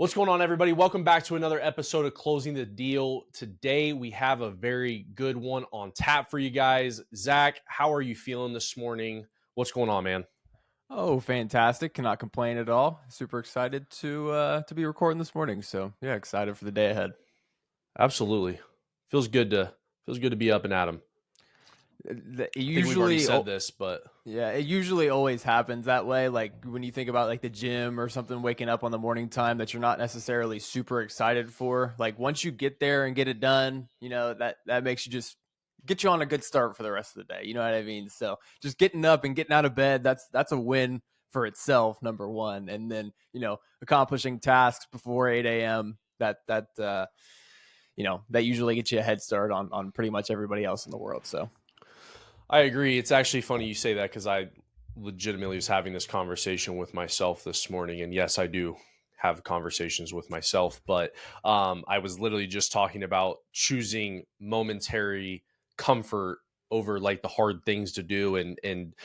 What's going on, everybody? Welcome back to another episode of Closing the Deal. Today, we have a very good one on tap for you guys. Zach, how are you feeling this morning? What's going on, man? Oh, fantastic. Cannot complain at all. Super excited to be recording this morning. So yeah, excited for the day ahead. Absolutely. Feels good to be up and at 'em. It I think we've already usually said this, but yeah, it usually always happens that way. Like when you think about like the gym or something, waking up on the morning time that you're not necessarily super excited for. Like once you get there and get it done, that makes you just get you on a good start for the rest of the day. You know what I mean? So just getting up and getting out of bed, that's a win for itself, number one. And then, accomplishing tasks before 8 a.m. That usually gets you a head start on pretty much everybody else in the world. So I agree. It's actually funny you say that because I legitimately was having this conversation with myself this morning. And yes, I do have conversations with myself, but I was literally just talking about choosing momentary comfort over like the hard things to do and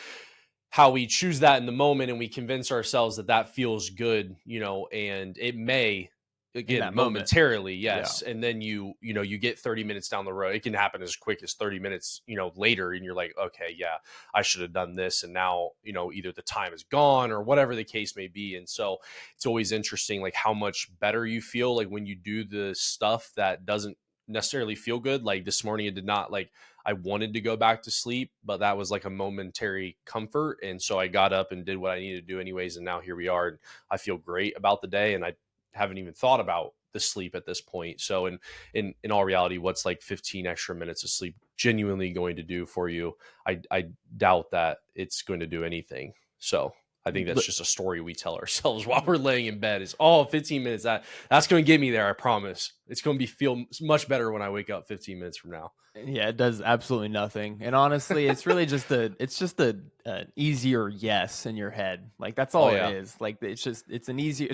how we choose that in the moment and we convince ourselves that that feels good, and it may, in again, that moment, momentarily, yeah. yes, and then you get 30 minutes down the road. It can happen as quick as 30 minutes later, and you're like, okay, yeah, I should have done this, and now either the time is gone or whatever the case may be. And so it's always interesting, like how much better you feel like when you do the stuff that doesn't necessarily feel good. Like this morning, it did not, like, I wanted to go back to sleep, but that was like a momentary comfort. And so I got up and did what I needed to do anyways. And now here we are. And I feel great about the day. And I haven't even thought about the sleep at this point. So in all reality, what's like 15 extra minutes of sleep genuinely going to do for you? I doubt that it's going to do anything. So I think that's just a story we tell ourselves while we're laying in bed is, 15 minutes. That's going to get me there. I promise. It's going to feel much better when I wake up 15 minutes from now. Yeah, it does absolutely nothing. And honestly, it's really just an easier yes in your head. Like that's Oh all it yeah. is. Like it's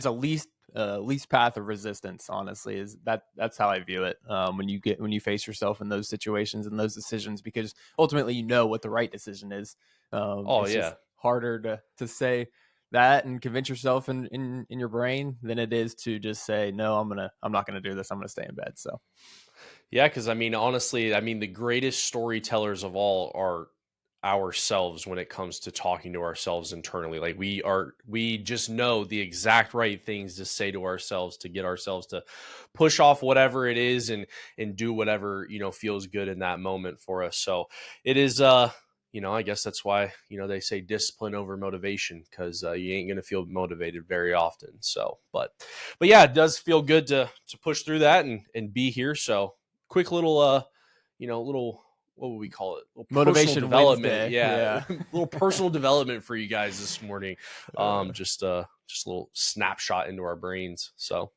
a least path of resistance, honestly. That's how I view it. When you face yourself in those situations and those decisions, because ultimately you know what the right decision is. Oh It's just yeah. harder to say that and convince yourself in your brain than it is to just say, no, I'm not gonna do this. I'm gonna stay in bed. So Yeah, because I mean, honestly, I mean, the greatest storytellers of all are ourselves when it comes to talking to ourselves internally. Like we just know the exact right things to say to ourselves to get ourselves to push off whatever it is and do whatever, feels good in that moment for us. So it is I guess that's why, they say discipline over motivation because you ain't going to feel motivated very often. So, but yeah, it does feel good to push through that and be here. So quick little little, what would we call it, little personal Motivation development, Wednesday, yeah. yeah. Little personal development for you guys this morning. Just a little snapshot into our brains. So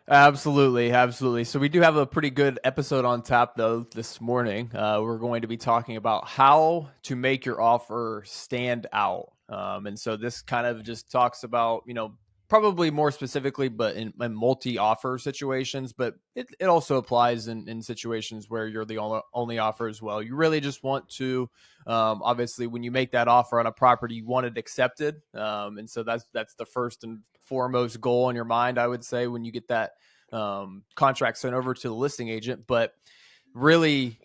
Absolutely, absolutely. So we do have a pretty good episode on tap though this morning. We're going to be talking about how to make your offer stand out. And so this kind of just talks about, probably more specifically, but in multi-offer situations, but it also applies in situations where you're the only offer as well. You really just want to, obviously, when you make that offer on a property, you want it accepted. And so that's the first and foremost goal in your mind, I would say, when you get that contract sent over to the listing agent. But really,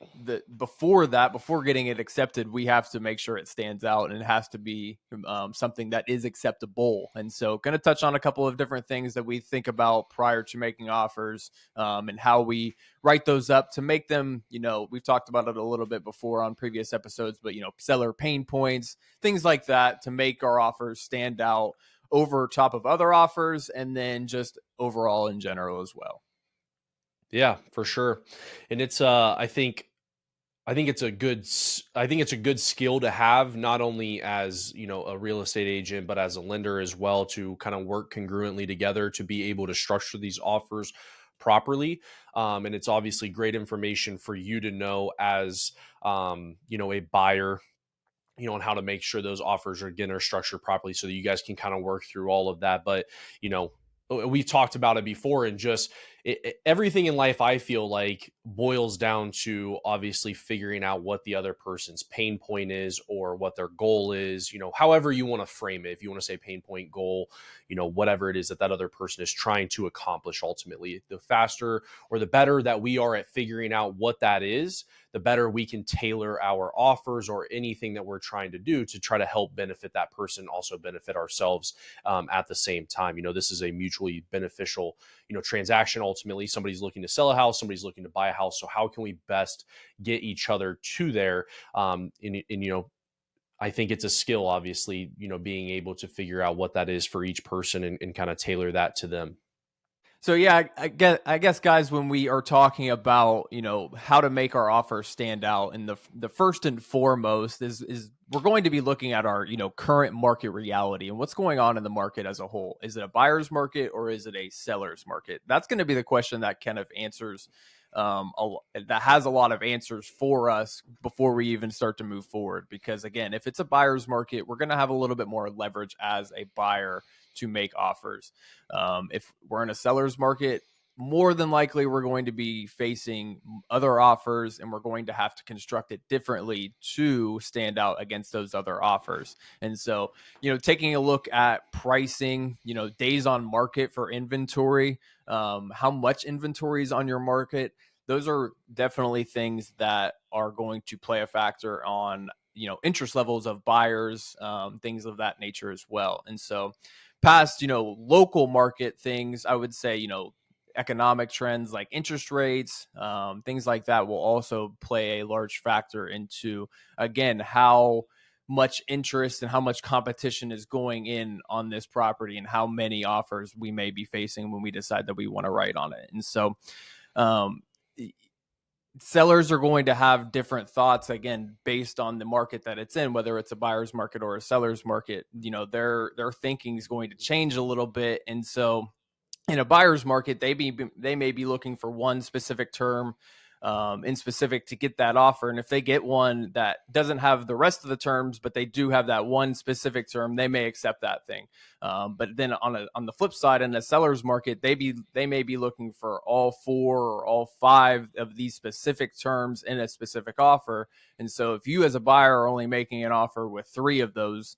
before getting it accepted, we have to make sure it stands out and it has to be something that is acceptable. And so going to touch on a couple of different things that we think about prior to making offers, and how we write those up to make them, we've talked about it a little bit before on previous episodes, but seller pain points, things like that, to make our offers stand out over top of other offers, and then just overall in general as well. yeah, for sure. And it's I think it's a good skill to have, not only as, a real estate agent, but as a lender as well, to kind of work congruently together to be able to structure these offers properly. And it's obviously great information for you to know as, a buyer, on how to make sure those offers are structured properly so that you guys can kind of work through all of that. But, we've talked about it before, and just everything in life, I feel like, boils down to obviously figuring out what the other person's pain point is or what their goal is, however you want to frame it. If you want to say pain point, goal, whatever it is that other person is trying to accomplish ultimately, the faster or the better that we are at figuring out what that is, the better we can tailor our offers or anything that we're trying to do to try to help benefit that person, also benefit ourselves at the same time. This is a mutually beneficial, transaction. Ultimately, somebody's looking to sell a house, somebody's looking to buy a house. So how can we best get each other to there? I think it's a skill, obviously, being able to figure out what that is for each person and kind of tailor that to them. So yeah, I guess guys, when we are talking about how to make our offer stand out, and the first and foremost is we're going to be looking at our current market reality and what's going on in the market as a whole. Is it a buyer's market or is it a seller's market? That's going to be the question that kind of answers that has a lot of answers for us before we even start to move forward. Because again, if it's a buyer's market, we're going to have a little bit more leverage as a buyer to make offers. If we're in a seller's market, more than likely we're going to be facing other offers and we're going to have to construct it differently to stand out against those other offers. And so, taking a look at pricing, days on market for inventory, how much inventory is on your market, those are definitely things that are going to play a factor on interest levels of buyers, things of that nature as well. And so past local market things, I would say economic trends like interest rates, things like that will also play a large factor into, again, how much interest and how much competition is going in on this property and how many offers we may be facing when we decide that we want to write on it. And so um, sellers are going to have different thoughts, again, based on the market that it's in, whether it's a buyer's market or a seller's market. Their thinking is going to change a little bit. And so in a buyer's market, they may be looking for one specific term in specific to get that offer. And if they get one that doesn't have the rest of the terms, but they do have that one specific term, they may accept that thing. But then on the flip side, in the seller's market, they may be looking for all four or all five of these specific terms in a specific offer. And so if you as a buyer are only making an offer with three of those,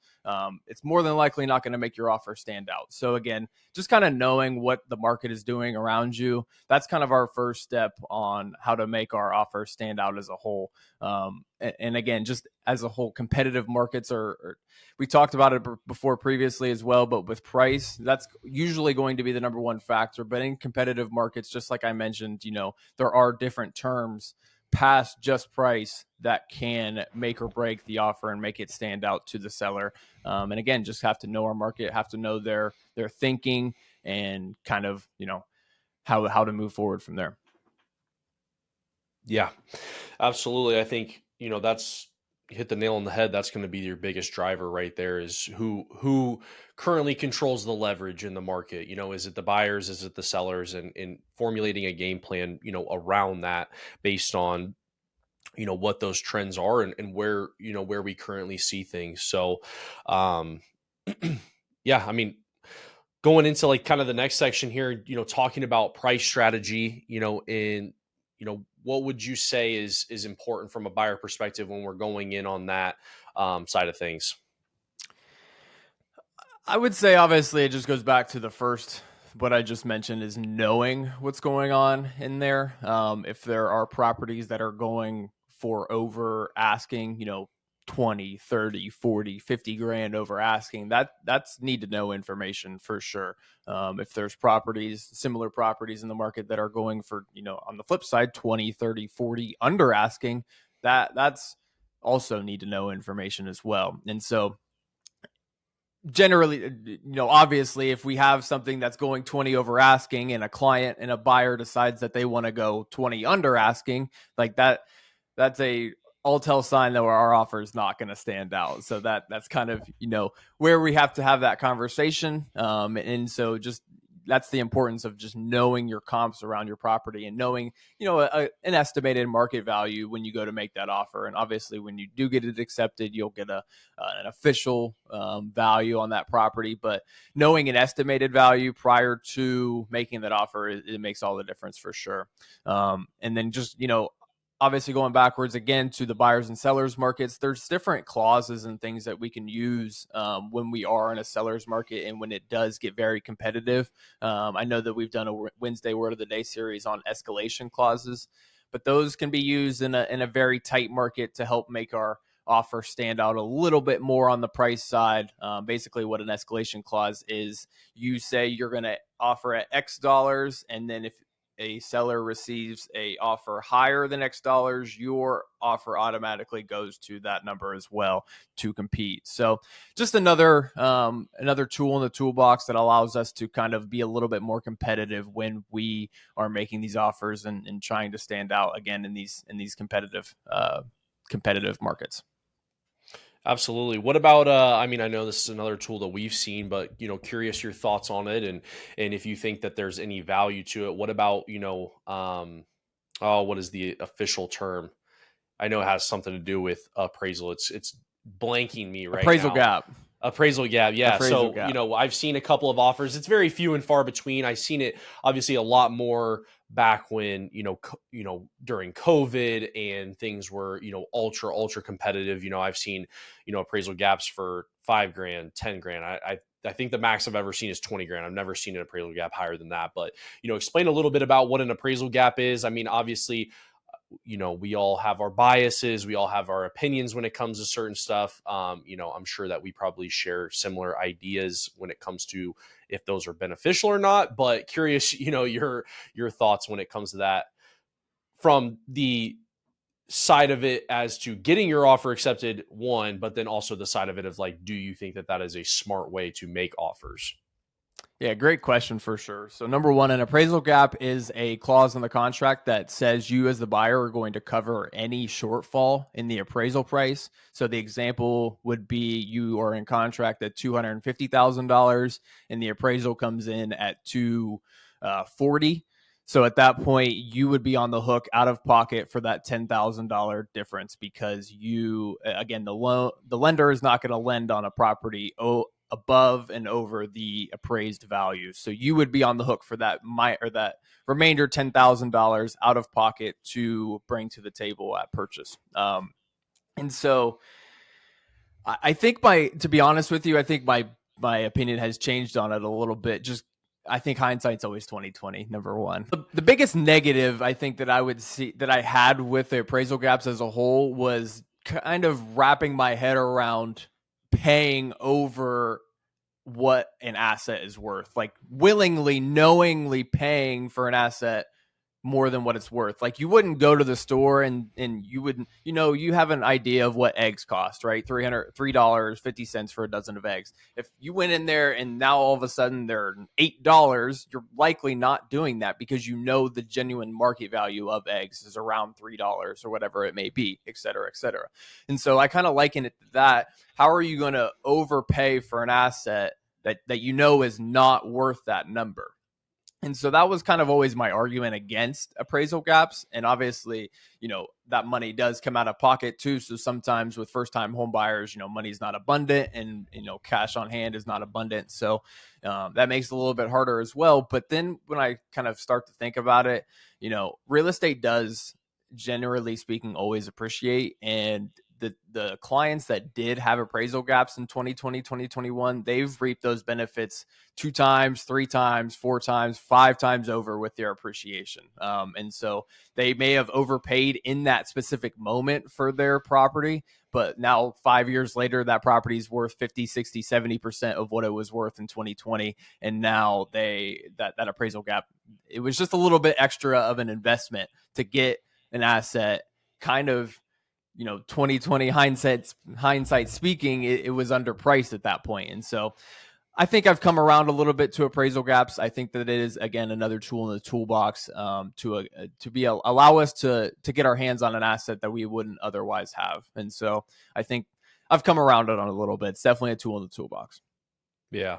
it's more than likely not going to make your offer stand out. So again, just kind of knowing what the market is doing around you, that's kind of our first step on how to make our offer stand out as a whole. And again, just as a whole, competitive markets we talked about it before previously as well, but with price, that's usually going to be the number one factor. But in competitive markets, just like I mentioned, there are different terms past just price that can make or break the offer and make it stand out to the seller. And again, just have to know our market, have to know their thinking, and kind of how to move forward from there. Yeah, absolutely. I think, that's hit the nail on the head. That's going to be your biggest driver right there, is who currently controls the leverage in the market. Is it the buyers? Is it the sellers? And formulating a game plan, around that, based on, what those trends are, and where we currently see things. So, um, yeah, I mean, going into like kind of the next section here, talking about price strategy, in, what would you say is important from a buyer perspective when we're going in on that side of things? I would say obviously it just goes back to the first, what I just mentioned, is knowing what's going on in there. If there are properties that are going for over asking, 20, 30, 40, 50 grand over asking, that's need to know information for sure. If there's similar properties in the market that are going for, on the flip side, 20, 30, 40 under asking, that's also need to know information as well. And so generally, obviously, if we have something that's going 20 over asking and a client and a buyer decides that they want to go 20 under asking, like that's a all tell sign that our offer is not going to stand out. So that's kind of, where we have to have that conversation. And so just that's the importance of just knowing your comps around your property and knowing, an estimated market value when you go to make that offer. And obviously, when you do get it accepted, you'll get an official value on that property. But knowing an estimated value prior to making that offer, it makes all the difference for sure. And then just, obviously going backwards again to the buyers and sellers markets, there's different clauses and things that we can use when we are in a seller's market and when it does get very competitive. I know that we've done a Wednesday Word of the Day series on escalation clauses, but those can be used in a very tight market to help make our offer stand out a little bit more on the price side. Basically, what an escalation clause is, you say you're going to offer at X dollars, and then if a seller receives a offer higher than X dollars, your offer automatically goes to that number as well to compete. So just another tool in the toolbox that allows us to kind of be a little bit more competitive when we are making these offers and trying to stand out again in these competitive markets. Absolutely. What about I mean, I know this is another tool that we've seen, but curious your thoughts on it, and if you think that there's any value to it. What about, oh, what is the official term? I know it has something to do with appraisal. It's blanking me right Appraisal now. gap. Appraisal gap, yeah. Appraisal So, gap. I've seen a couple of offers. It's very few and far between. I've seen it obviously a lot more back when, during COVID and things were, ultra competitive. I've seen, appraisal gaps for 5 grand, 10 grand. I think the max I've ever seen is 20 grand. I've never seen an appraisal gap higher than that. But, explain a little bit about what an appraisal gap is. I mean, obviously, we all have our biases, we all have our opinions when it comes to certain stuff. I'm sure that we probably share similar ideas when it comes to if those are beneficial or not, but curious, your thoughts when it comes to that from the side of it as to getting your offer accepted, one, but then also the side of it of like, do you think that that is a smart way to make offers? Yeah, great question for sure. So, number one, an appraisal gap is a clause in the contract that says you, as the buyer, are going to cover any shortfall in the appraisal price. So, the example would be you are in contract at $250,000 and the appraisal comes in at 240. So, at that point, you would be on the hook out of pocket for that $10,000 difference because again, the lender is not going to lend on a property above and over the appraised value. So you would be on the hook for that remainder $10,000 out of pocket to bring to the table at purchase. And so I think to be honest with you, I think my opinion has changed on it a little bit. Just I think hindsight's always 2020. Number one, the biggest negative I think that I would see that I had with the appraisal gaps as a whole was kind of wrapping my head around paying over what an asset is worth, like willingly, knowingly paying for an asset more than what it's worth. Like you wouldn't go to the store and you wouldn't, you have an idea of what eggs cost, right? $3.50 for a dozen of eggs. If you went in there and now all of a sudden they're $8, you're likely not doing that because the genuine market value of eggs is around $3 or whatever it may be, et cetera, et cetera. And so I kind of liken it to that. How are you going to overpay for an asset that is not worth that number? And so that was kind of always my argument against appraisal gaps. And obviously, that money does come out of pocket too. So sometimes with first time home buyers, money's not abundant and, cash on hand is not abundant. So that makes it a little bit harder as well. But then when I kind of start to think about it, real estate does, generally speaking, always appreciate. And the clients that did have appraisal gaps in 2020, 2021, they've reaped those benefits 2 times, 3 times, 4 times, 5 times over with their appreciation. And so they may have overpaid in that specific moment for their property, but now 5 years later, that property is worth 50, 60, 70% of what it was worth in 2020. And now that appraisal gap, it was just a little bit extra of an investment to get an asset kind of, 2020 hindsight speaking, it was underpriced at that point. And so I think I've come around a little bit to appraisal gaps. I think that it is, again, another tool in the toolbox allow us to get our hands on an asset that we wouldn't otherwise have. And so I think I've come around it on a little bit. It's definitely a tool in the toolbox. Yeah.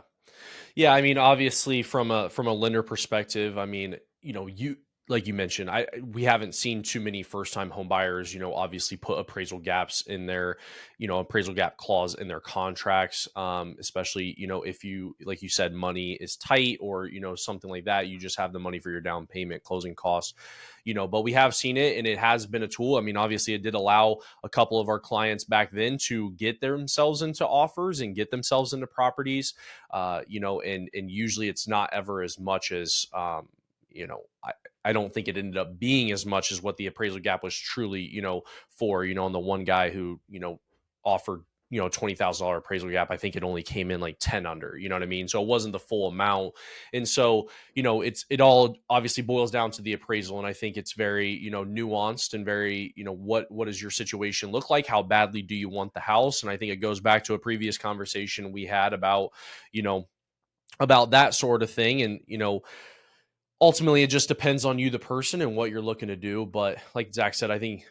Yeah, I mean, obviously from a lender perspective, I mean, you like you mentioned, I we haven't seen too many first time home buyers, obviously put appraisal gaps in their, appraisal gap clause in their contracts. Especially, if you like you said, money is tight or something like that, you just have the money for your down payment, closing costs, but we have seen it and it has been a tool. I mean, obviously it did allow a couple of our clients back then to get themselves into offers and get themselves into properties, and usually it's not ever as much as, you know, I, I don't think it ended up being as much as what the appraisal gap was truly, for, on the one guy who, offered, $20,000 appraisal gap. I think it only came in like 10 under, you know what I mean? So it wasn't the full amount. And so, it all obviously boils down to the appraisal. And I think it's very, nuanced and very, what does your situation look like? How badly do you want the house? And I think it goes back to a previous conversation we had about, you know, about that sort of thing. And, ultimately it just depends on you, the person, and what you're looking to do. But like Zach said, I think,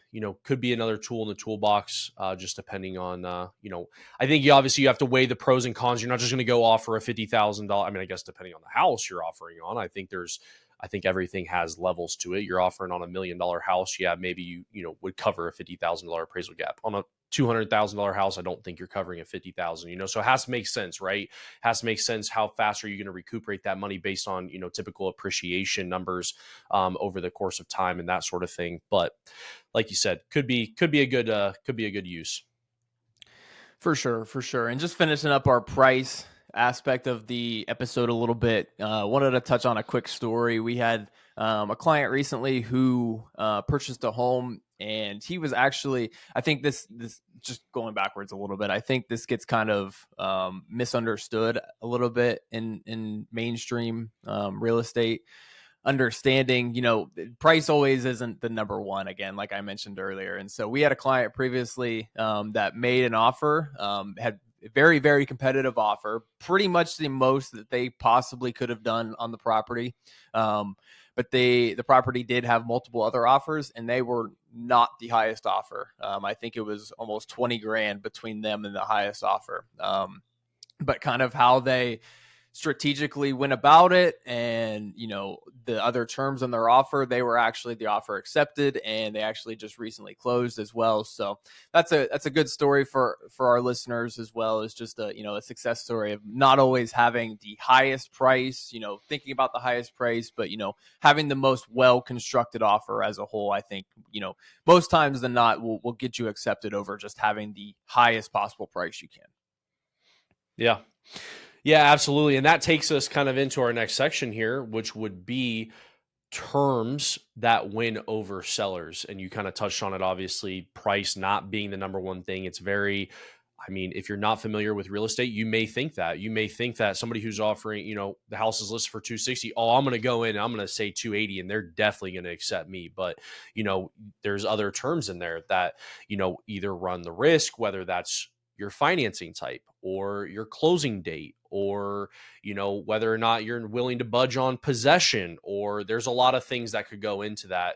could be another tool in the toolbox, just depending on, I think you have to weigh the pros and cons. You're not just going to go offer a $50,000. I mean, I guess depending on the house you're offering on, I think everything has levels to it. You're offering on $1 million house. Yeah, maybe would cover a $50,000 appraisal gap. On a $200,000 house, I don't think you're covering a 50,000. So it has to make sense, right? It has to make sense. How fast are you going to recuperate that money based on typical appreciation numbers, over the course of time and that sort of thing. But like you said, could be a good use. For sure, for sure. And just finishing up our price aspect of the episode a little bit, wanted to touch on a quick story. We had a client recently who purchased a home, and he was actually, I think this just going backwards a little bit. I think this gets kind of misunderstood a little bit in mainstream real estate understanding, price always isn't the number one, again, like I mentioned earlier. And so we had a client previously that made an offer, had a very, very competitive offer, pretty much the most that they possibly could have done on the property. But the property did have multiple other offers, and they were not the highest offer. I think it was almost 20 grand between them and the highest offer. But kind of how they strategically went about it, and the other terms on their offer, they were actually the offer accepted, and they actually just recently closed as well. So that's a good story for our listeners, as well as just a success story of not always having the highest price, thinking about the highest price, but having the most well constructed offer as a whole. I think most times than not will get you accepted over just having the highest possible price you can. Yeah. Yeah, absolutely. And that takes us kind of into our next section here, which would be terms that win over sellers. And you kind of touched on it, obviously, price not being the number one thing. It's very, I mean, if you're not familiar with real estate, you may think that. You may think that somebody who's offering, the house is listed for 260. Oh, I'm going to go in and I'm going to say 280 and they're definitely going to accept me. But, there's other terms in there that, either run the risk, whether that's your financing type or your closing date, or whether or not you're willing to budge on possession, or there's a lot of things that could go into that.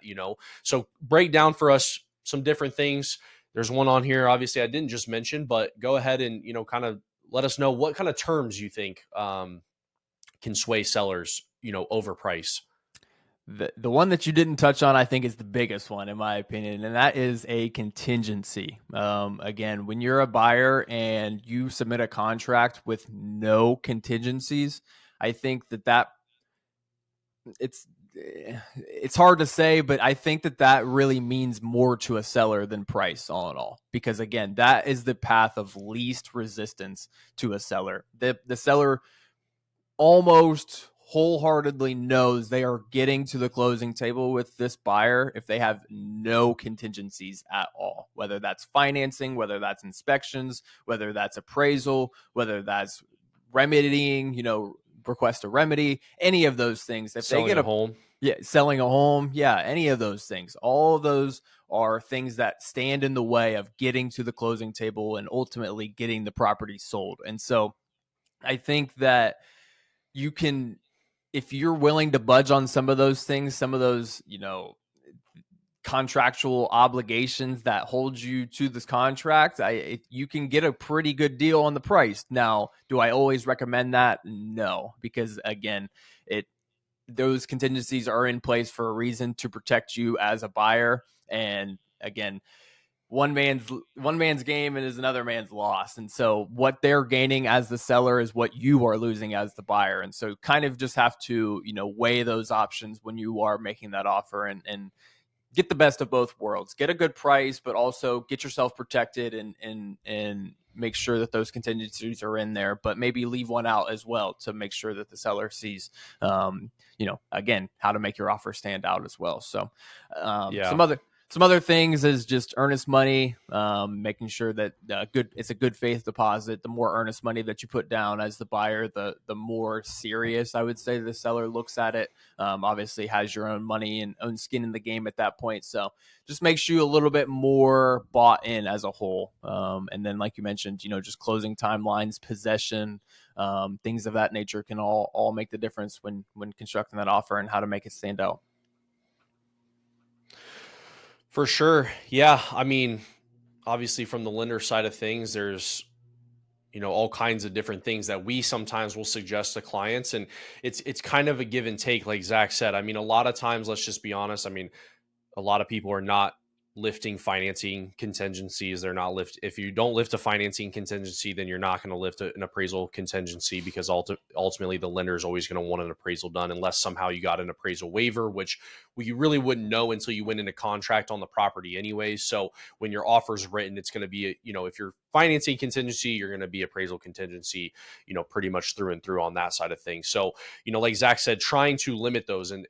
So break down for us some different things. There's one on here obviously I didn't just mention, but go ahead and kind of let us know what kind of terms you think, can sway sellers over price. The one that you didn't touch on, I think, is the biggest one, in my opinion, and that is a contingency. Again, when you're a buyer and you submit a contract with no contingencies, I think that it's it's hard to say, but I think that really means more to a seller than price, all in all, because again, that is the path of least resistance to a seller. The seller almost wholeheartedly knows they are getting to the closing table with this buyer if they have no contingencies at all, whether that's financing, whether that's inspections, whether that's appraisal, whether that's remedying, request a remedy, any of those things. If they Selling get a a home. Yeah, selling a home, yeah, any of those things, all of those are things that stand in the way of getting to the closing table and ultimately getting the property sold. And so I think that you can, if you're willing to budge on some of those things, some of those, contractual obligations that hold you to this contract, you can get a pretty good deal on the price. Now, do I always recommend that? No, because again, it those contingencies are in place for a reason to protect you as a buyer. And again, one man's game and is another man's loss. And so what they're gaining as the seller is what you are losing as the buyer. And so kind of just have to, weigh those options when you are making that offer, and get the best of both worlds. Get a good price, but also get yourself protected, and make sure that those contingencies are in there, but maybe leave one out as well to make sure that the seller sees, again, how to make your offer stand out as well. So, Yeah. some other things is just earnest money, making sure that it's a good faith deposit. The more earnest money that you put down as the buyer, the more serious I would say the seller looks at it. Obviously has your own money and own skin in the game at that point. So just makes you a little bit more bought in as a whole. And then, like you mentioned, just closing timelines, possession, things of that nature can all make the difference when constructing that offer and how to make it stand out. For sure. Yeah. I mean, obviously from the lender side of things, there's all kinds of different things that we sometimes will suggest to clients, and it's kind of a give and take, like Zach said. I mean, a lot of times, let's just be honest, I mean, a lot of people are not lifting financing contingencies. They're not lift. If you don't lift a financing contingency, then you're not going to lift an appraisal contingency, because ultimately the lender is always going to want an appraisal done, unless somehow you got an appraisal waiver, which we really wouldn't know until you went into contract on the property anyway. So when your offer's written, it's going to be, if you're financing contingency, you're going to be appraisal contingency, pretty much through and through on that side of things. So, like Zach said, trying to limit those, and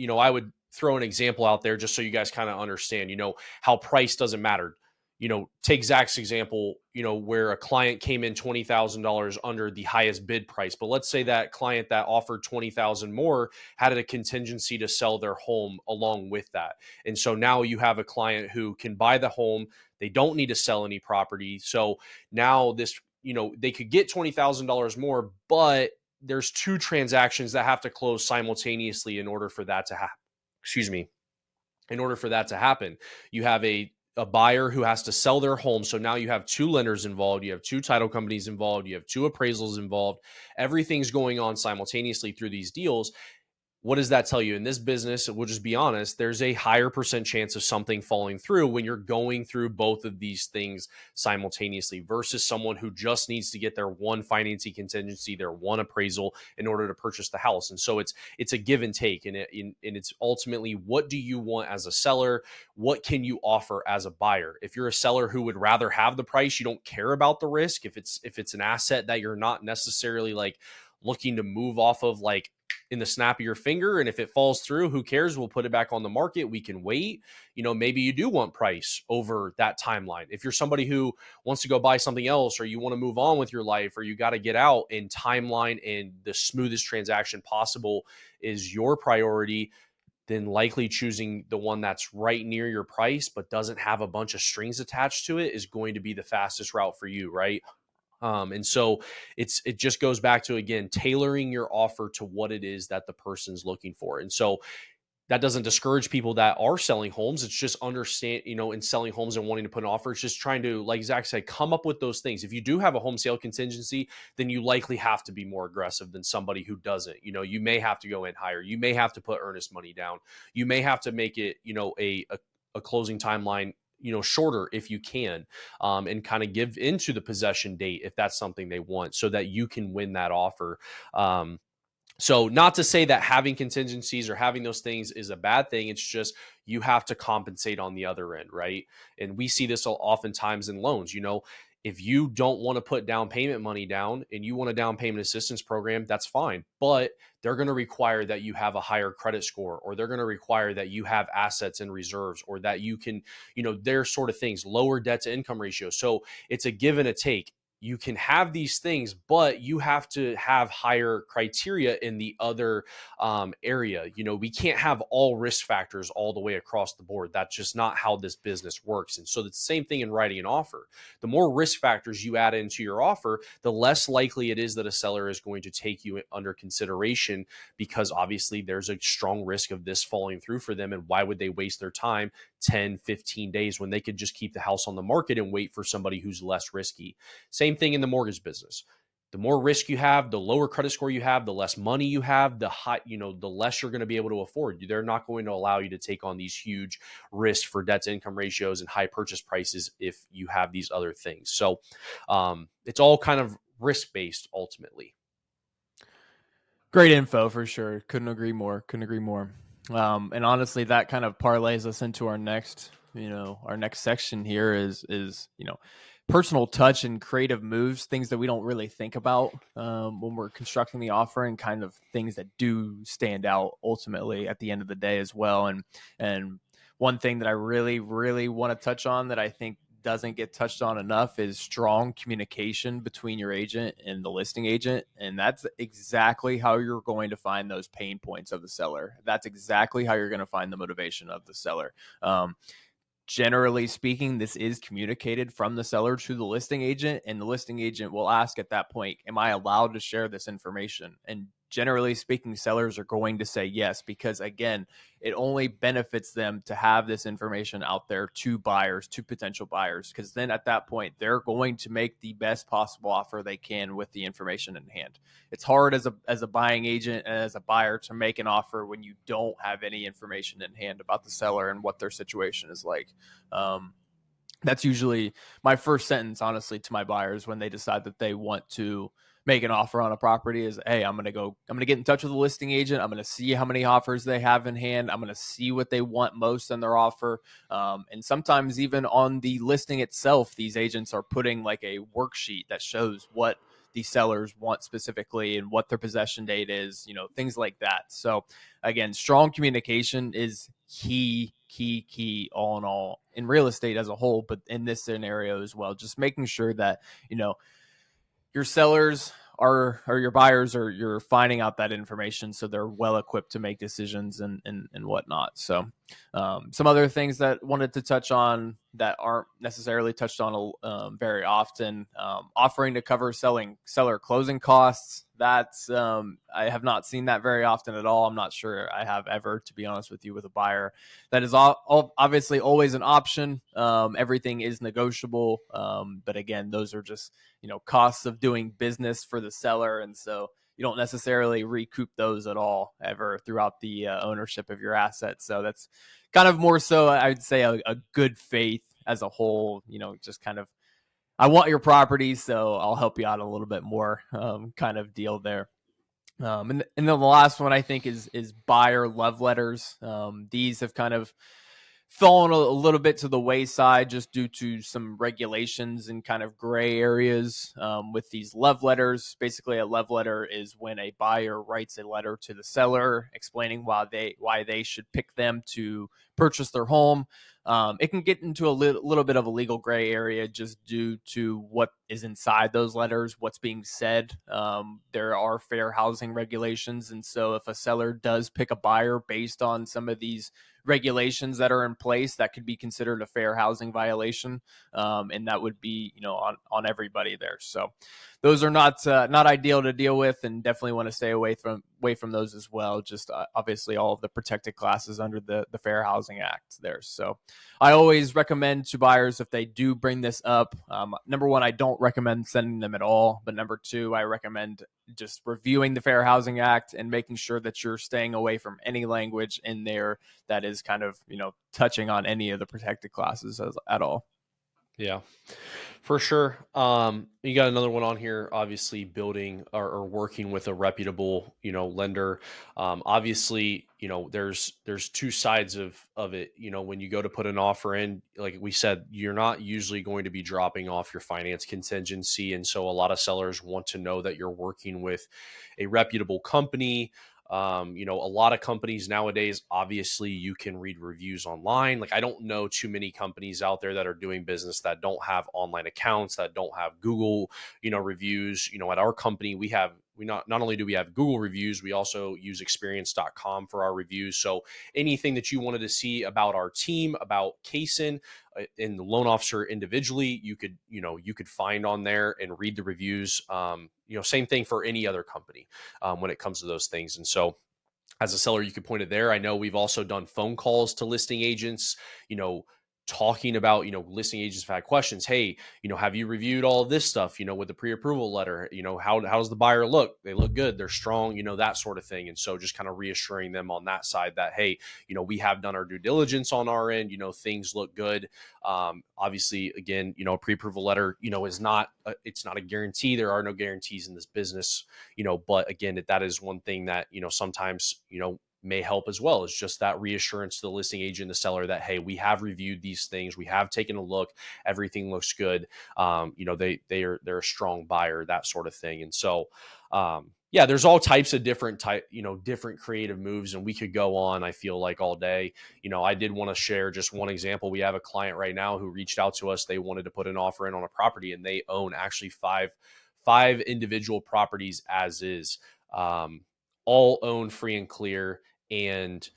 I would throw an example out there just so you guys kind of understand, how price doesn't matter. Take Zach's example, where a client came in $20,000 under the highest bid price. But let's say that client that offered 20,000 more had a contingency to sell their home along with that. And so now you have a client who can buy the home. They don't need to sell any property. So now they could get $20,000 more, but there's two transactions that have to close simultaneously in order for that to happen. Excuse me. In order for that to happen, you have a buyer who has to sell their home. So now you have two lenders involved, you have two title companies involved, you have two appraisals involved. Everything's going on simultaneously through these deals. What does that tell you? In this business, we'll just be honest, there's a higher percent chance of something falling through when you're going through both of these things simultaneously, versus someone who just needs to get their one financing contingency, their one appraisal in order to purchase the house. And so it's a give and take, and it's ultimately, what do you want as a seller? What can you offer as a buyer? If you're a seller who would rather have the price, you don't care about the risk. If it's an asset that you're not necessarily like looking to move off of, like, in the snap of your finger, and if it falls through, who cares? We'll put it back on the market. We can wait. Maybe you do want price over that timeline. If you're somebody who wants to go buy something else, or you want to move on with your life, or you got to get out, and timeline and the smoothest transaction possible is your priority, then likely choosing the one that's right near your price but doesn't have a bunch of strings attached to it is going to be the fastest route for you, right? And so it just goes back to, again, tailoring your offer to what it is that the person's looking for. And so that doesn't discourage people that are selling homes. It's just understand, in selling homes and wanting to put an offer, it's just trying to, like Zach said, come up with those things. If you do have a home sale contingency, then you likely have to be more aggressive than somebody who doesn't. You may have to go in higher. You may have to put earnest money down. You may have to make it, a closing timeline, shorter if you can, and kind of give into the possession date if that's something they want, so that you can win that offer. So not to say that having contingencies or having those things is a bad thing. It's just you have to compensate on the other end, right? And we see this oftentimes in loans. If you don't want to put down payment money down and you want a down payment assistance program, that's fine. But they're going to require that you have a higher credit score, or they're going to require that you have assets and reserves, or that you can, their sort of things, lower debt to income ratio. So it's a give and a take. you can have these things, but you have to have higher criteria in the other area. We can't have all risk factors all the way across the board. That's just not how this business works. And so it's the same thing in writing an offer. The more risk factors you add into your offer, the less likely it is that a seller is going to take you under consideration, because obviously there's a strong risk of this falling through for them. And why would they waste their time 10, 15 days when they could just keep the house on the market and wait for somebody who's less risky? Same thing in the mortgage business. The more risk you have, the lower credit score you have, the less money you have, the less you're going to be able to afford. They're not going to allow you to take on these huge risks for debt to income ratios and high purchase prices if you have these other things. So it's all kind of risk based ultimately. Great info for sure. Couldn't agree more. Couldn't agree more. And honestly, that kind of parlays us into our next section here is personal touch and creative moves, things that we don't really think about when we're constructing the offer, and kind of things that do stand out ultimately at the end of the day as well. And one thing that I really, really want to touch on that I think doesn't get touched on enough is strong communication between your agent and the listing agent. And that's exactly how you're going to find those pain points of the seller. That's exactly how you're going to find the motivation of the seller. Generally speaking, this is communicated from the seller to the listing agent, and the listing agent will ask at that point, am I allowed to share this information? And generally speaking, sellers are going to say yes, because again, it only benefits them to have this information out there to buyers, to potential buyers, because then at that point, they're going to make the best possible offer they can with the information in hand. It's hard as a buying agent and as a buyer to make an offer when you don't have any information in hand about the seller and what their situation is like. Um, that's usually my first sentence, honestly, to my buyers when they decide that they want to make an offer on a property is, hey, I'm going to get in touch with the listing agent. I'm going to see how many offers they have in hand. I'm going to see what they want most in their offer. And sometimes even on the listing itself, these agents are putting like a worksheet that shows what the sellers want specifically and what their possession date is, things like that. So again, strong communication is key all in all in real estate as a whole, but in this scenario as well, just making sure that your sellers or your buyers, or you're finding out that information so they're well equipped to make decisions and whatnot. So some other things that wanted to touch on that aren't necessarily touched on very often, offering to cover seller closing costs. That's I have not seen that very often at all. I'm not sure I have ever, to be honest with you, with a buyer. That is obviously always an option. Everything is negotiable, but again, those are just costs of doing business for the seller, and so you don't necessarily recoup those at all ever throughout the ownership of your assets. So that's kind of more so, I would say, a good faith as a whole. Just kind of, I want your property, so I'll help you out a little bit more, kind of deal there. And then the last one I think is buyer love letters. These have kind of fallen a little bit to the wayside just due to some regulations and kind of gray areas with these love letters. Basically, a love letter is when a buyer writes a letter to the seller explaining why they should pick them to purchase their home. It can get into a little bit of a legal gray area just due to what is inside those letters, what's being said. There are fair housing regulations, and so if a seller does pick a buyer based on some of these regulations that are in place, that could be considered a fair housing violation, and that would be on everybody there. So those are not ideal to deal with, and definitely want to stay away from those as well. Just obviously all of the protected classes under the Fair Housing Act there. So I always recommend to buyers, if they do bring this up, number one, I don't recommend sending them at all, but number two, I recommend just reviewing the Fair Housing Act and making sure that you're staying away from any language in there that is kind of touching on any of the protected classes at all. Yeah, for sure. You got another one on here, obviously building or working with a reputable, lender. Obviously, there's two sides of it. When you go to put an offer in, like we said, you're not usually going to be dropping off your finance contingency. And so a lot of sellers want to know that you're working with a reputable company. A lot of companies nowadays, obviously, you can read reviews online. Like, I don't know too many companies out there that are doing business that don't have online accounts, that don't have Google, reviews. At our company, we not only do we have Google reviews, we also use experience.com for our reviews. So anything that you wanted to see about our team, about Kaysen, and the loan officer individually, you could find on there and read the reviews. Same thing for any other company when it comes to those things. And so as a seller, you could point it there. I know we've also done phone calls to listing agents, you know, talking about, listing agents have had questions. Hey, have you reviewed all of this stuff, with the pre-approval letter? How does the buyer look? They look good. They're strong, that sort of thing. And so just kind of reassuring them on that side that, hey, we have done our due diligence on our end, things look good. Obviously, again, a pre-approval letter, it's not a guarantee. There are no guarantees in this business, but again, that is one thing that, sometimes, may help as well. Is just that reassurance to the listing agent, the seller, that, hey, we have reviewed these things, we have taken a look, everything looks good. They're a strong buyer, that sort of thing. And so, yeah, there's all types of different creative moves, and we could go on, I feel like, all day. I did want to share just one example. We have a client right now who reached out to us. They wanted to put an offer in on a property, and they own actually five individual properties as is, all owned free and clear. And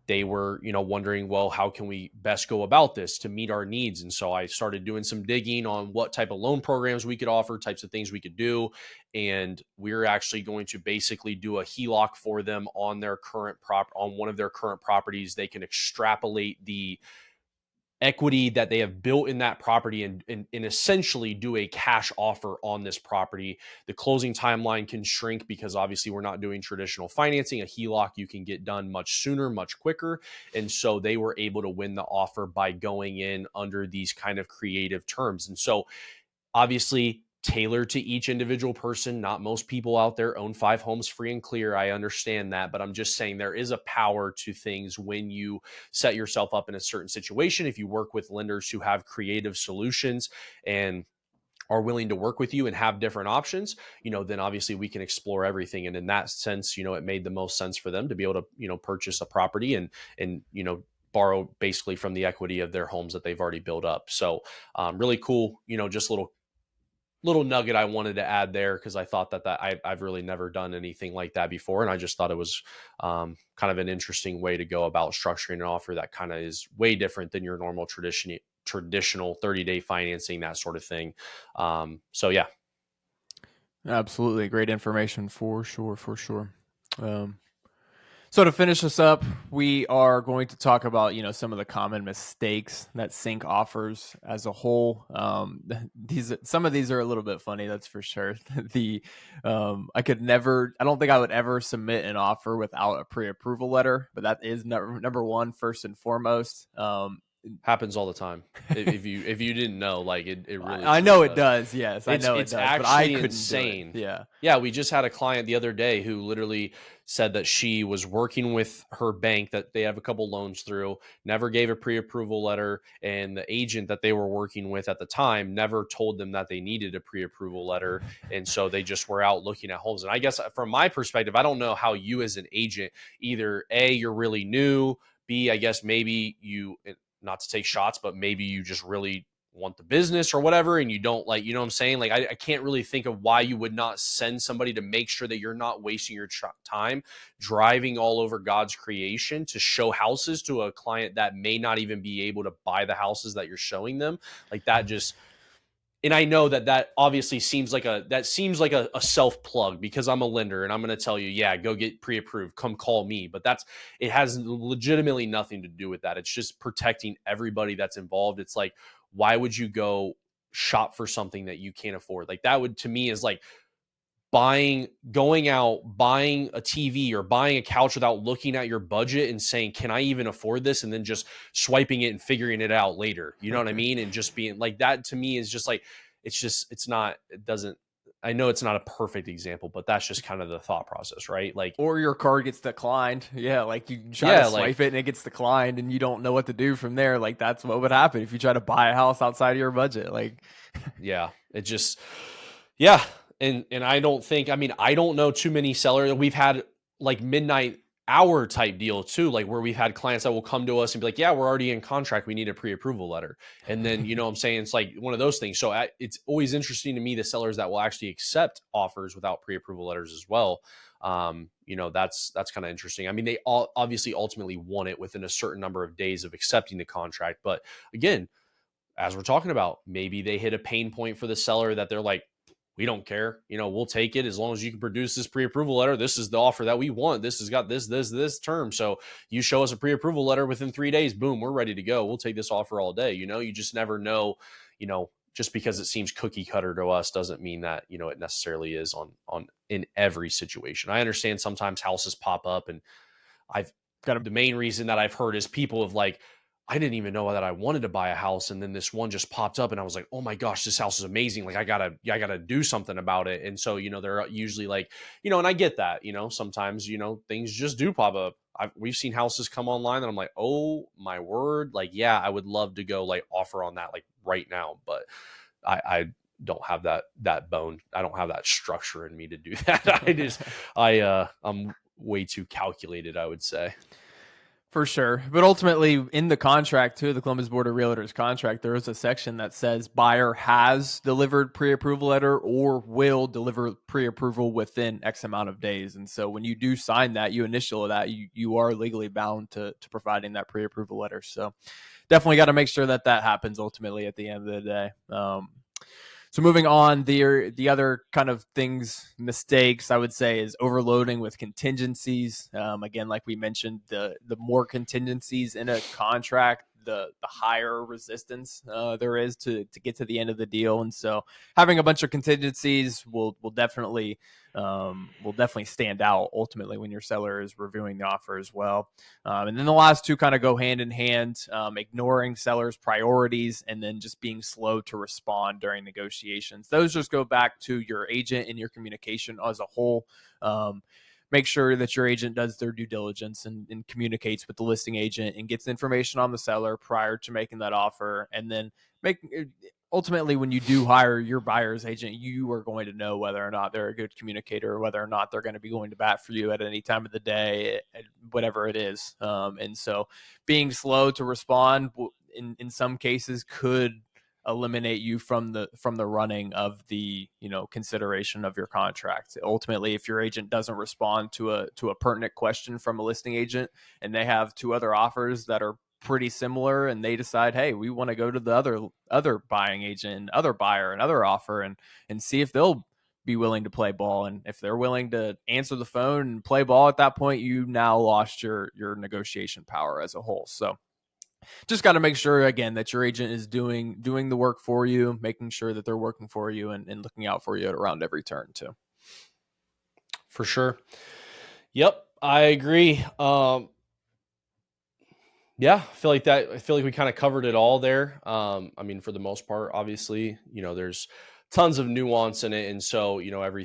they were, wondering, well, how can we best go about this to meet our needs? And so I started doing some digging on what type of loan programs we could offer, types of things we could do. And we're actually going to basically do a HELOC for them on on one of their current properties. They can extrapolate the equity that they have built in that property, and essentially do a cash offer on this property. The closing timeline can shrink because obviously we're not doing traditional financing. A HELOC you can get done much sooner, much quicker. And so they were able to win the offer by going in under these kind of creative terms. And so obviously tailored to each individual person. Not most people out there own 5 homes free and clear. I understand that, but I'm just saying there is a power to things when you set yourself up in a certain situation. If you work with lenders who have creative solutions and are willing to work with you and have different options, then obviously we can explore everything. And in that sense, it made the most sense for them to be able to, purchase a property and borrow basically from the equity of their homes that they've already built up. So really cool, just little nugget I wanted to add there, because I thought that I've really never done anything like that before, and I just thought it was kind of an interesting way to go about structuring an offer that kind of is way different than your normal traditional 30-day financing, that sort of thing. So yeah. Absolutely. Great information for sure. For sure. So to finish this up, we are going to talk about, some of the common mistakes that sync offers as a whole. Some of these are a little bit funny, that's for sure. I don't think I would ever submit an offer without a pre-approval letter, but that is number one, first and foremost. Happens all the time. If you didn't know, like, it really I truly know it does. does. Yes, I know it It's does, but I actually couldn't do it. insane. Yeah. Yeah, we just had a client the other day who literally said that she was working with her bank that they have a couple loans through, never gave a pre-approval letter, and the agent that they were working with at the time never told them that they needed a pre-approval letter. And so they just were out looking at homes. And I guess from my perspective, I don't know how you as an agent, either A, you're really new, B, I guess maybe you, not to take shots, but maybe you just really want the business or whatever, and you don't, like, what I'm saying? Like, I can't really think of why you would not send somebody to make sure that you're not wasting your time driving all over God's creation to show houses to a client that may not even be able to buy the houses that you're showing them. Like, that just, and I know that obviously seems like a self plug, because I'm a lender and I'm going to tell you, yeah, go get pre-approved, come call me. But it has legitimately nothing to do with that. It's just protecting everybody that's involved. It's like, why would you go shop for something that you can't afford? Like, that would, to me, is like going out, buying a TV or buying a couch without looking at your budget and saying, can I even afford this? And then just swiping it and figuring it out later. You know what I mean? And just being like, that to me is just like, it's not, it doesn't, I know it's not a perfect example, but that's just kind of the thought process, right? Like, Or your card gets declined. Yeah, like you try to yeah, like, swipe it and it gets declined and you don't know what to do from there. Like that's what would happen if you try to buy a house outside of your budget. Like yeah, it just, yeah. And I don't think, I mean, I don't know too many sellers. We've had like midnight hour type deal too, like where we've had clients that will come to us and be like, yeah, we're already in contract, we need a pre-approval letter. And then, you know what I'm saying, it's like one of those things. So it's always interesting to me, the sellers that will actually accept offers without pre-approval letters as well. You know, that's kind of interesting. I mean, they all obviously ultimately want it within a certain number of days of accepting the contract, but again, as we're talking about, maybe they hit a pain point for the seller that they're like, we don't care. You know, we'll take it as long as you can produce this pre-approval letter. This is the offer that we want. This has got this term. So you show us a pre-approval letter within 3 days, boom, we're ready to go. We'll take this offer all day. You know, you just never know, you know, just because it seems cookie cutter to us doesn't mean that, you know, it necessarily is on in every situation. I understand sometimes houses pop up and I've Got to the main reason that I've heard is people have like, I didn't even know that I wanted to buy a house, and then this one just popped up, and I was like, oh my gosh, this house is amazing. Like I gotta do something about it. And so, you know, they're usually like, you know, and I get that, you know, sometimes, you know, things just do pop up. We've seen houses come online, and I'm like, oh my word, like yeah, I would love to go like offer on that like right now, but I don't have that bone. I don't have that structure in me to do that. I'm way too calculated, I would say. For sure. But ultimately, in the contract, too, the Columbus Board of Realtors contract, there is a section that says buyer has delivered pre-approval letter or will deliver pre-approval within X amount of days. And so when you do sign that, you initial that, you are legally bound to providing that pre-approval letter. So definitely got to make sure that that happens ultimately at the end of the day. So moving on, the other kind of mistakes I would say is overloading with contingencies. Again, like we mentioned, the more contingencies in a contract, the higher resistance there is to get to the end of the deal. And so having a bunch of contingencies will definitely stand out ultimately when your seller is reviewing the offer as well. And then the last two kind of go hand in hand, ignoring sellers' priorities and then just being slow to respond during negotiations. Those just go back to your agent and your communication as a whole. Make sure that your agent does their due diligence and communicates with the listing agent and gets information on the seller prior to making that offer. And then ultimately, when you do hire your buyer's agent, you are going to know whether or not they're a good communicator, or whether or not they're going to be going to bat for you at any time of the day, whatever it is. And so being slow to respond in some cases could eliminate you from the running of the consideration of your contract. Ultimately, if your agent doesn't respond to a pertinent question from a listing agent and they have two other offers that are pretty similar and they decide, hey, we want to go to the other buying agent, other buyer, another offer, and see if they'll be willing to play ball. And if they're willing to answer the phone and play ball at that point, you now lost your negotiation power as a whole. So just got to make sure again that your agent is doing the work for you, making sure that they're working for you and looking out for you around every turn too. For sure. Yep, I agree. Yeah, I feel like we kind of covered it all there. I mean, for the most part, obviously, you know, there's tons of nuance in it, and so you know, every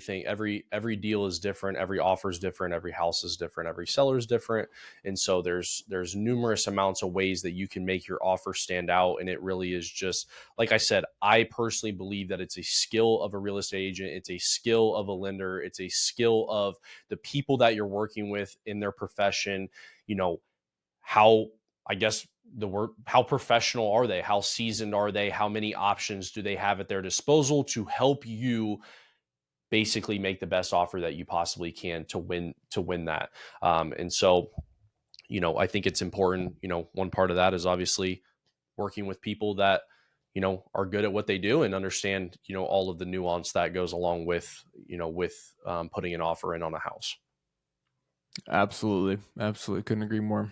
deal is different, every offer is different, every house is different, every seller is different, and so there's numerous amounts of ways that you can make your offer stand out, and it really is just like I said. I personally believe that it's a skill of a real estate agent, it's a skill of a lender, it's a skill of the people that you're working with in their profession. You know how I guess the word, how professional are they? How seasoned are they? How many options do they have at their disposal to help you basically make the best offer that you possibly can to win that? And so, you know, I think it's important. You know, one part of that is obviously working with people that you know are good at what they do and understand you know all of the nuance that goes along with putting an offer in on a house. Absolutely couldn't agree more.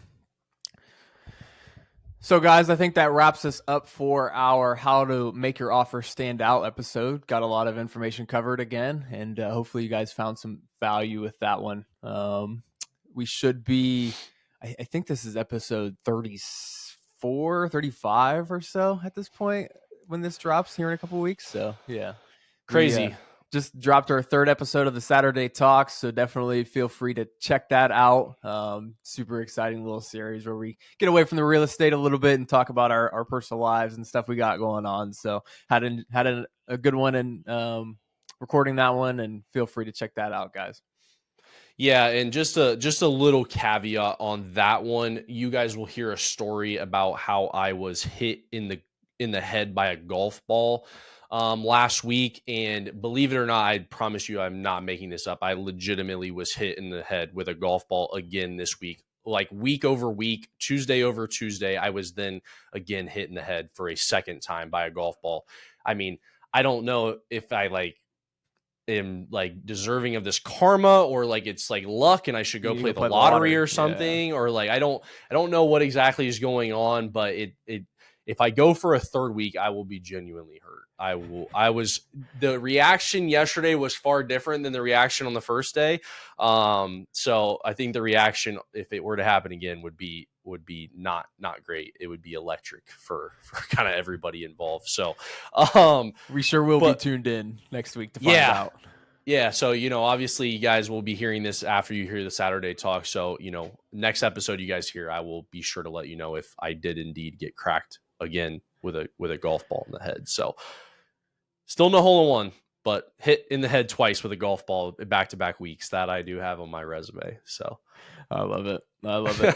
So, guys, I think that wraps us up for our How to Make Your Offer Stand Out episode. Got a lot of information covered again, and hopefully, you guys found some value with that one. We should be, I think this is episode 34, 35 or so at this point when this drops here in a couple of weeks. So, yeah, we Crazy. just dropped our third episode of the Saturday Talks, so definitely feel free to check that out. Super exciting little series where we get away from the real estate a little bit and talk about our personal lives and stuff we got going on. So had a good one and recording that one, and feel free to check that out, guys. Yeah, and just a little caveat on that one. You guys will hear a story about how I was hit in the head by a golf ball last week, and believe it or not, I promise you, I'm not making this up. I legitimately was hit in the head with a golf ball again this week. Like week over week, Tuesday over Tuesday, I was then again hit in the head for a second time by a golf ball. I mean, I don't know if I like am like deserving of this karma or like it's like luck and I should You go need to play go the play the lottery lottery. or Yeah. something, or like I don't know what exactly is going on, but it if I go for a third week, I will be genuinely hurt. I was the reaction yesterday was far different than the reaction on the first day. So I think the reaction, if it were to happen again, would be not great. It would be electric for kind of everybody involved. So um We sure will be but tuned in next week to find yeah, out. yeah, so obviously you guys will be hearing this after you hear the Saturday talk. So, next episode you guys hear, I will be sure to let you know if I did indeed get cracked again with a golf ball in the head. So, still no hole in one, but hit in the head twice with a golf ball back to back weeks. That I do have on my resume. So, I love it. I love it.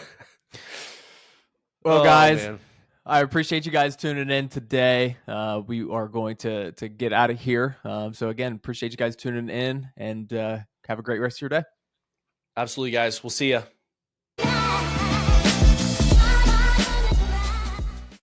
Well, oh guys, man, I appreciate you guys tuning in today. We are going to get out of here. So again, appreciate you guys tuning in, and have a great rest of your day. absolutely, guys. We'll see you.